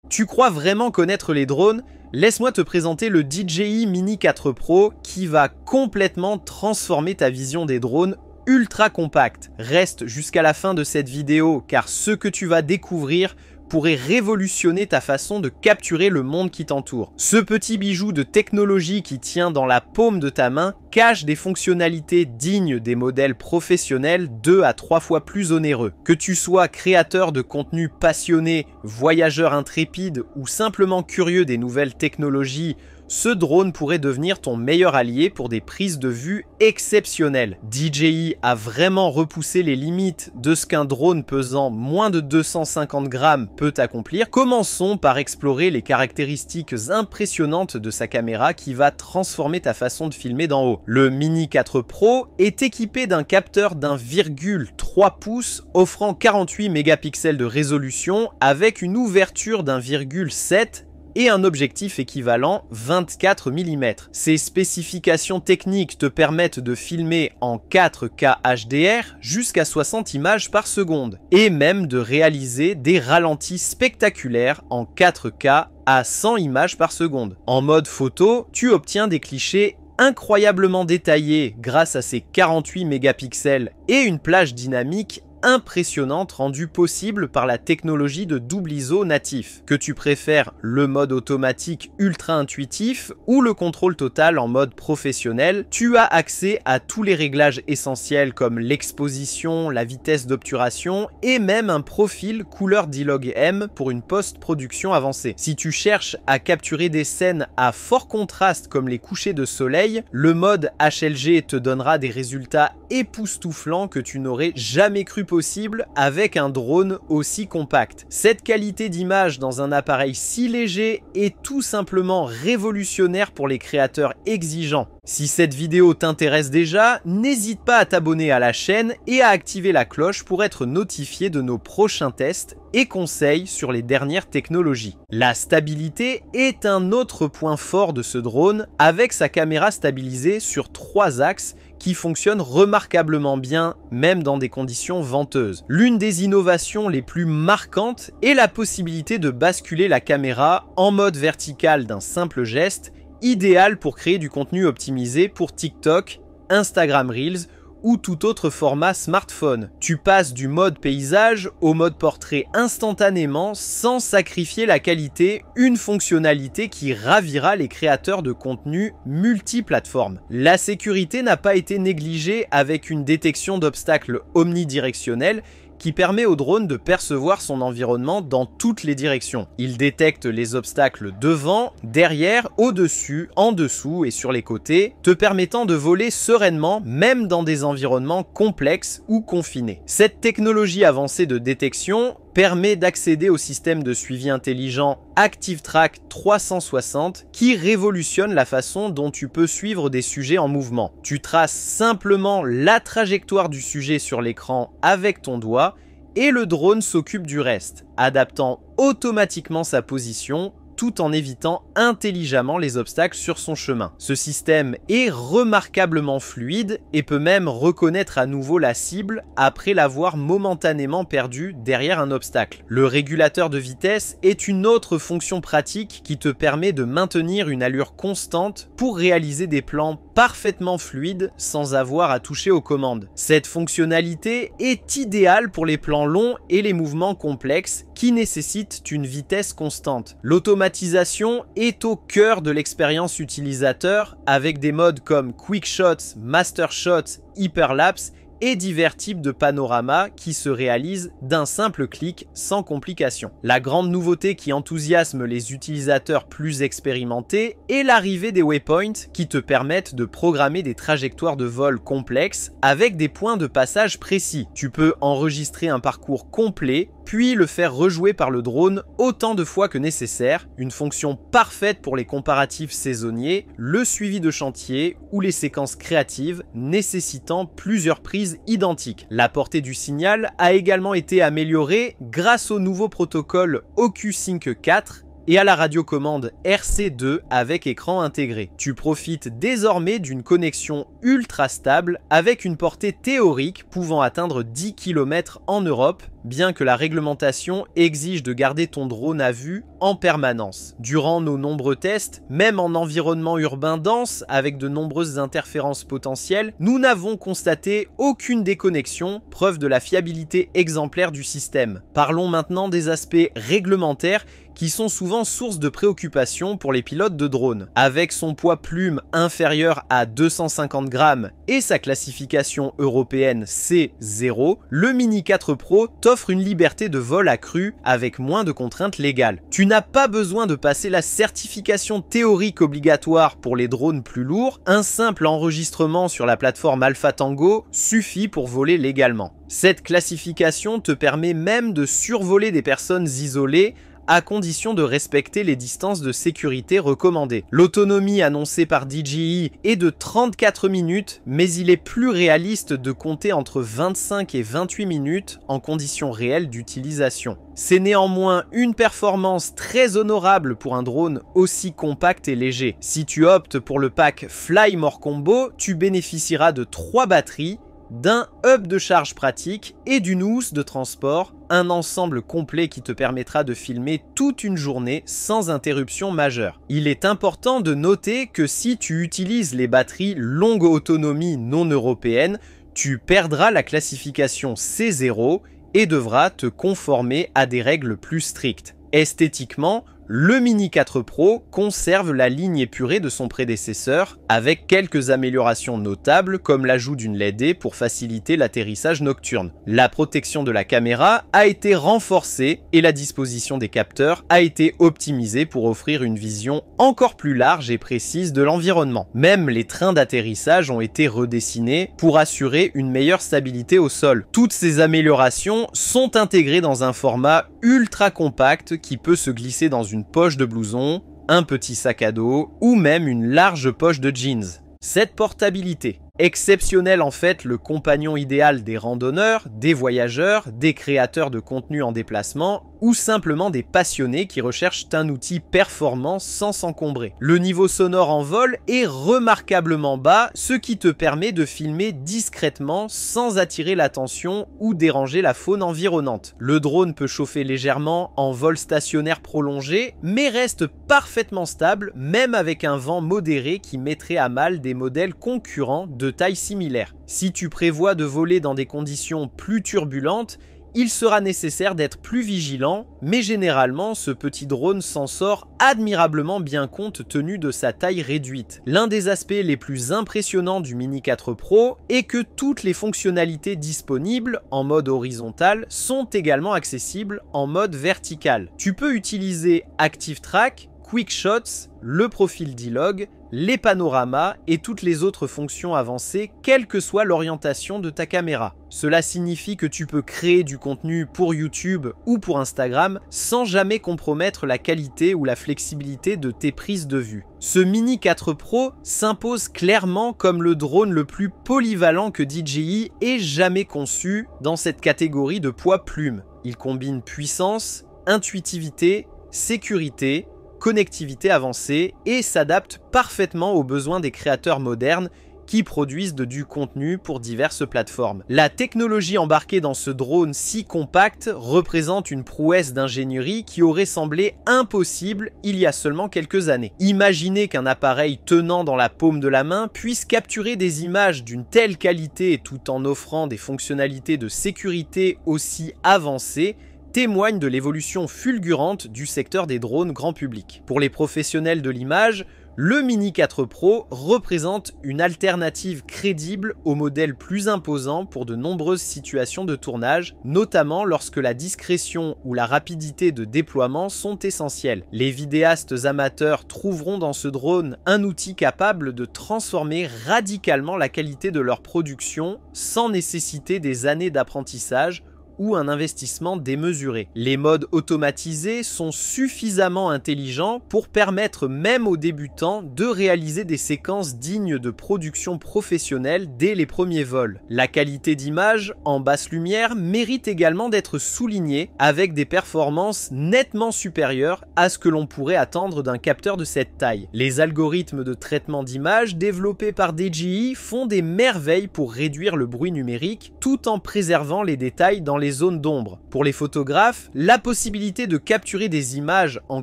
Tu crois vraiment connaître les drones? Laisse-moi te présenter le DJI Mini 4 Pro qui va complètement transformer ta vision des drones ultra compact. Reste jusqu'à la fin de cette vidéo car ce que tu vas découvrir pourrait révolutionner ta façon de capturer le monde qui t'entoure. Ce petit bijou de technologie qui tient dans la paume de ta main cache des fonctionnalités dignes des modèles professionnels 2 à 3 fois plus onéreux. Que tu sois créateur de contenu passionné, voyageur intrépide ou simplement curieux des nouvelles technologies, ce drone pourrait devenir ton meilleur allié pour des prises de vue exceptionnelles. DJI a vraiment repoussé les limites de ce qu'un drone pesant moins de 250 grammes peut accomplir. Commençons par explorer les caractéristiques impressionnantes de sa caméra qui va transformer ta façon de filmer d'en haut. Le Mini 4 Pro est équipé d'un capteur d'1,3 pouces offrant 48 mégapixels de résolution avec une ouverture d'1,7 et un objectif équivalent 24 mm. Ces spécifications techniques te permettent de filmer en 4K HDR jusqu'à 60 images par seconde et même de réaliser des ralentis spectaculaires en 4K à 100 images par seconde. En mode photo, tu obtiens des clichés incroyablement détaillés grâce à ses 48 mégapixels et une plage dynamique impressionnante rendue possible par la technologie de double ISO natif. Que tu préfères le mode automatique ultra intuitif ou le contrôle total en mode professionnel, tu as accès à tous les réglages essentiels comme l'exposition, la vitesse d'obturation et même un profil couleur D-Log M pour une post-production avancée. Si tu cherches à capturer des scènes à fort contraste comme les couchers de soleil, le mode HLG te donnera des résultats époustouflants que tu n'aurais jamais cru possible avec un drone aussi compact. Cette qualité d'image dans un appareil si léger est tout simplement révolutionnaire pour les créateurs exigeants. Si cette vidéo t'intéresse déjà, n'hésite pas à t'abonner à la chaîne et à activer la cloche pour être notifié de nos prochains tests et conseils sur les dernières technologies. La stabilité est un autre point fort de ce drone avec sa caméra stabilisée sur 3 axes qui fonctionne remarquablement bien, même dans des conditions venteuses. L'une des innovations les plus marquantes est la possibilité de basculer la caméra en mode vertical d'un simple geste, idéal pour créer du contenu optimisé pour TikTok, Instagram Reels ou tout autre format smartphone. Tu passes du mode paysage au mode portrait instantanément sans sacrifier la qualité, une fonctionnalité qui ravira les créateurs de contenu multiplateformes. La sécurité n'a pas été négligée avec une détection d'obstacles omnidirectionnelle qui permet au drone de percevoir son environnement dans toutes les directions. Il détecte les obstacles devant, derrière, au-dessus, en dessous et sur les côtés, te permettant de voler sereinement même dans des environnements complexes ou confinés. Cette technologie avancée de détection permet d'accéder au système de suivi intelligent ActiveTrack 360 qui révolutionne la façon dont tu peux suivre des sujets en mouvement. Tu traces simplement la trajectoire du sujet sur l'écran avec ton doigt et le drone s'occupe du reste, adaptant automatiquement sa position tout en évitant intelligemment les obstacles sur son chemin. Ce système est remarquablement fluide et peut même reconnaître à nouveau la cible après l'avoir momentanément perdue derrière un obstacle. Le régulateur de vitesse est une autre fonction pratique qui te permet de maintenir une allure constante pour réaliser des plans parfaitement fluides sans avoir à toucher aux commandes. Cette fonctionnalité est idéale pour les plans longs et les mouvements complexes qui nécessitent une vitesse constante. L'automatisation est au cœur de l'expérience utilisateur avec des modes comme Quick Shots, Master Shots, Hyperlapse et divers types de panoramas qui se réalisent d'un simple clic sans complication. La grande nouveauté qui enthousiasme les utilisateurs plus expérimentés est l'arrivée des waypoints qui te permettent de programmer des trajectoires de vol complexes avec des points de passage précis. Tu peux enregistrer un parcours complet puis le faire rejouer par le drone autant de fois que nécessaire, une fonction parfaite pour les comparatifs saisonniers, le suivi de chantier ou les séquences créatives nécessitant plusieurs prises identiques. La portée du signal a également été améliorée grâce au nouveau protocole OcuSync 4 et à la radiocommande RC2 avec écran intégré. Tu profites désormais d'une connexion ultra stable avec une portée théorique pouvant atteindre 10 km en Europe, bien que la réglementation exige de garder ton drone à vue en permanence. Durant nos nombreux tests, même en environnement urbain dense avec de nombreuses interférences potentielles, nous n'avons constaté aucune déconnexion, preuve de la fiabilité exemplaire du système. Parlons maintenant des aspects réglementaires qui sont souvent source de préoccupation pour les pilotes de drones. Avec son poids plume inférieur à 250 grammes et sa classification européenne C0, le Mini 4 Pro t'offre une liberté de vol accrue avec moins de contraintes légales. Tu n'as pas besoin de passer la certification théorique obligatoire pour les drones plus lourds, un simple enregistrement sur la plateforme Alpha Tango suffit pour voler légalement. Cette classification te permet même de survoler des personnes isolées à condition de respecter les distances de sécurité recommandées. L'autonomie annoncée par DJI est de 34 minutes, mais il est plus réaliste de compter entre 25 et 28 minutes en conditions réelles d'utilisation. C'est néanmoins une performance très honorable pour un drone aussi compact et léger. Si tu optes pour le pack Fly More Combo, tu bénéficieras de 3 batteries, d'un hub de charge pratique et d'une housse de transport, un ensemble complet qui te permettra de filmer toute une journée sans interruption majeure. Il est important de noter que si tu utilises les batteries longue autonomie non européennes, tu perdras la classification C0 et devras te conformer à des règles plus strictes. Esthétiquement, le Mini 4 Pro conserve la ligne épurée de son prédécesseur avec quelques améliorations notables comme l'ajout d'une LED pour faciliter l'atterrissage nocturne. La protection de la caméra a été renforcée et la disposition des capteurs a été optimisée pour offrir une vision encore plus large et précise de l'environnement. Même les trains d'atterrissage ont été redessinés pour assurer une meilleure stabilité au sol. Toutes ces améliorations sont intégrées dans un format ultra compact qui peut se glisser dans une poche de blouson, un petit sac à dos ou même une large poche de jeans. Cette portabilité, exceptionnelle en fait, le compagnon idéal des randonneurs, des voyageurs, des créateurs de contenu en déplacement ou simplement des passionnés qui recherchent un outil performant sans s'encombrer. Le niveau sonore en vol est remarquablement bas, ce qui te permet de filmer discrètement sans attirer l'attention ou déranger la faune environnante. Le drone peut chauffer légèrement en vol stationnaire prolongé, mais reste parfaitement stable même avec un vent modéré qui mettrait à mal des modèles concurrents de taille similaire. Si tu prévois de voler dans des conditions plus turbulentes, il sera nécessaire d'être plus vigilant, mais généralement ce petit drone s'en sort admirablement bien compte tenu de sa taille réduite. L'un des aspects les plus impressionnants du Mini 4 Pro est que toutes les fonctionnalités disponibles en mode horizontal sont également accessibles en mode vertical. Tu peux utiliser Active Track, Quick Shots, le profil D-Log, les panoramas et toutes les autres fonctions avancées, quelle que soit l'orientation de ta caméra. Cela signifie que tu peux créer du contenu pour YouTube ou pour Instagram sans jamais compromettre la qualité ou la flexibilité de tes prises de vue. Ce Mini 4 Pro s'impose clairement comme le drone le plus polyvalent que DJI ait jamais conçu dans cette catégorie de poids plume. Il combine puissance, intuitivité, sécurité, connectivité avancée et s'adapte parfaitement aux besoins des créateurs modernes qui produisent du contenu pour diverses plateformes. La technologie embarquée dans ce drone si compact représente une prouesse d'ingénierie qui aurait semblé impossible il y a seulement quelques années. Imaginez qu'un appareil tenant dans la paume de la main puisse capturer des images d'une telle qualité tout en offrant des fonctionnalités de sécurité aussi avancées témoigne de l'évolution fulgurante du secteur des drones grand public. Pour les professionnels de l'image, le Mini 4 Pro représente une alternative crédible au modèle plus imposant pour de nombreuses situations de tournage, notamment lorsque la discrétion ou la rapidité de déploiement sont essentielles. Les vidéastes amateurs trouveront dans ce drone un outil capable de transformer radicalement la qualité de leur production sans nécessiter des années d'apprentissage ou un investissement démesuré. Les modes automatisés sont suffisamment intelligents pour permettre même aux débutants de réaliser des séquences dignes de production professionnelle dès les premiers vols. La qualité d'image en basse lumière mérite également d'être soulignée avec des performances nettement supérieures à ce que l'on pourrait attendre d'un capteur de cette taille. Les algorithmes de traitement d'image développés par DJI font des merveilles pour réduire le bruit numérique tout en préservant les détails dans les zones d'ombre. Pour les photographes, la possibilité de capturer des images en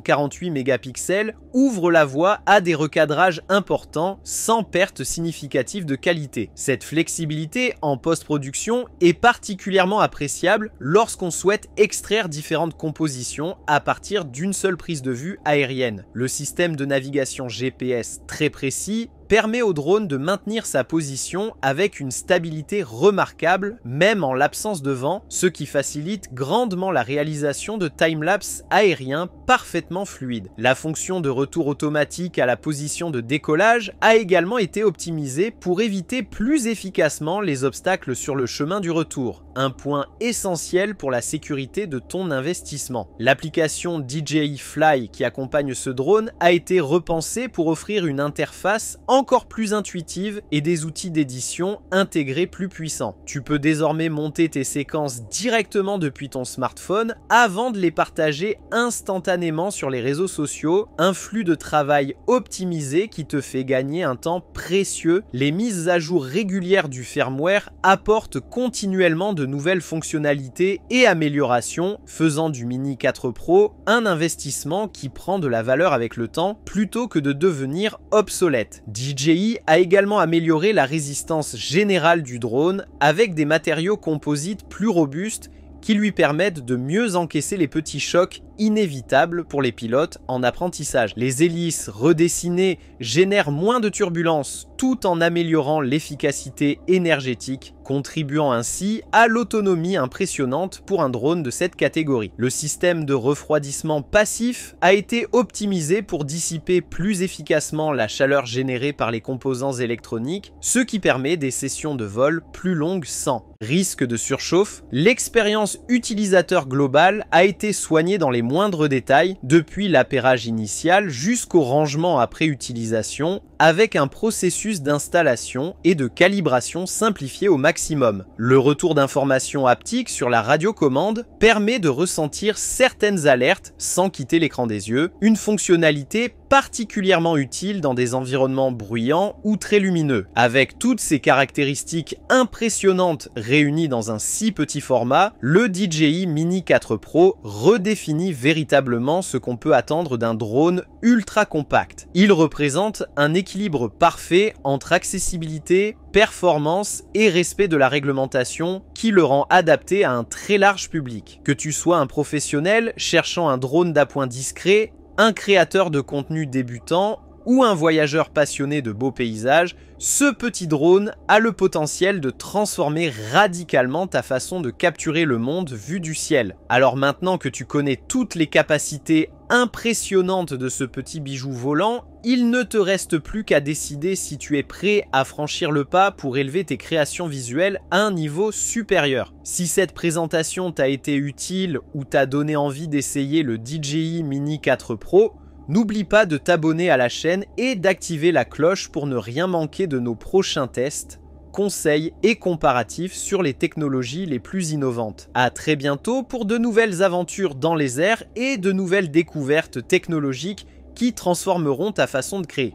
48 mégapixels ouvre la voie à des recadrages importants sans perte significative de qualité. Cette flexibilité en post-production est particulièrement appréciable lorsqu'on souhaite extraire différentes compositions à partir d'une seule prise de vue aérienne. Le système de navigation GPS très précis permet au drone de maintenir sa position avec une stabilité remarquable, même en l'absence de vent, ce qui facilite grandement la réalisation de timelapse aériens parfaitement fluides. La fonction de retour automatique à la position de décollage a également été optimisée pour éviter plus efficacement les obstacles sur le chemin du retour, un point essentiel pour la sécurité de ton investissement. L'application DJI Fly qui accompagne ce drone a été repensée pour offrir une interface encore plus intuitive et des outils d'édition intégrés plus puissants. Tu peux désormais monter tes séquences directement depuis ton smartphone avant de les partager instantanément sur les réseaux sociaux, un flux de travail optimisé qui te fait gagner un temps précieux. Les mises à jour régulières du firmware apportent continuellement de nouvelles fonctionnalités et améliorations, faisant du Mini 4 Pro un investissement qui prend de la valeur avec le temps plutôt que de devenir obsolète. DJI a également amélioré la résistance générale du drone avec des matériaux composites plus robustes qui lui permettent de mieux encaisser les petits chocs inévitables pour les pilotes en apprentissage. Les hélices redessinées génèrent moins de turbulences tout en améliorant l'efficacité énergétique, contribuant ainsi à l'autonomie impressionnante pour un drone de cette catégorie. Le système de refroidissement passif a été optimisé pour dissiper plus efficacement la chaleur générée par les composants électroniques, ce qui permet des sessions de vol plus longues sans risque de surchauffe. L'expérience utilisateur globale a été soignée dans les moindres détails, depuis l'appairage initial jusqu'au rangement après utilisation, avec un processus d'installation et de calibration simplifié au maximum. Le retour d'informations haptiques sur la radiocommande permet de ressentir certaines alertes sans quitter l'écran des yeux, une fonctionnalité particulièrement utile dans des environnements bruyants ou très lumineux. Avec toutes ces caractéristiques impressionnantes réunies dans un si petit format, le DJI Mini 4 Pro redéfinit véritablement ce qu'on peut attendre d'un drone ultra compact. Il représente un équilibre parfait entre accessibilité, performance et respect de la réglementation qui le rend adapté à un très large public. Que tu sois un professionnel cherchant un drone d'appoint discret, un créateur de contenu débutant ou un voyageur passionné de beaux paysages, ce petit drone a le potentiel de transformer radicalement ta façon de capturer le monde vu du ciel. Alors maintenant que tu connais toutes les capacités impressionnantes de ce petit bijou volant, il ne te reste plus qu'à décider si tu es prêt à franchir le pas pour élever tes créations visuelles à un niveau supérieur. Si cette présentation t'a été utile ou t'a donné envie d'essayer le DJI Mini 4 Pro, n'oublie pas de t'abonner à la chaîne et d'activer la cloche pour ne rien manquer de nos prochains tests, conseils et comparatifs sur les technologies les plus innovantes. À très bientôt pour de nouvelles aventures dans les airs et de nouvelles découvertes technologiques qui transformeront ta façon de créer.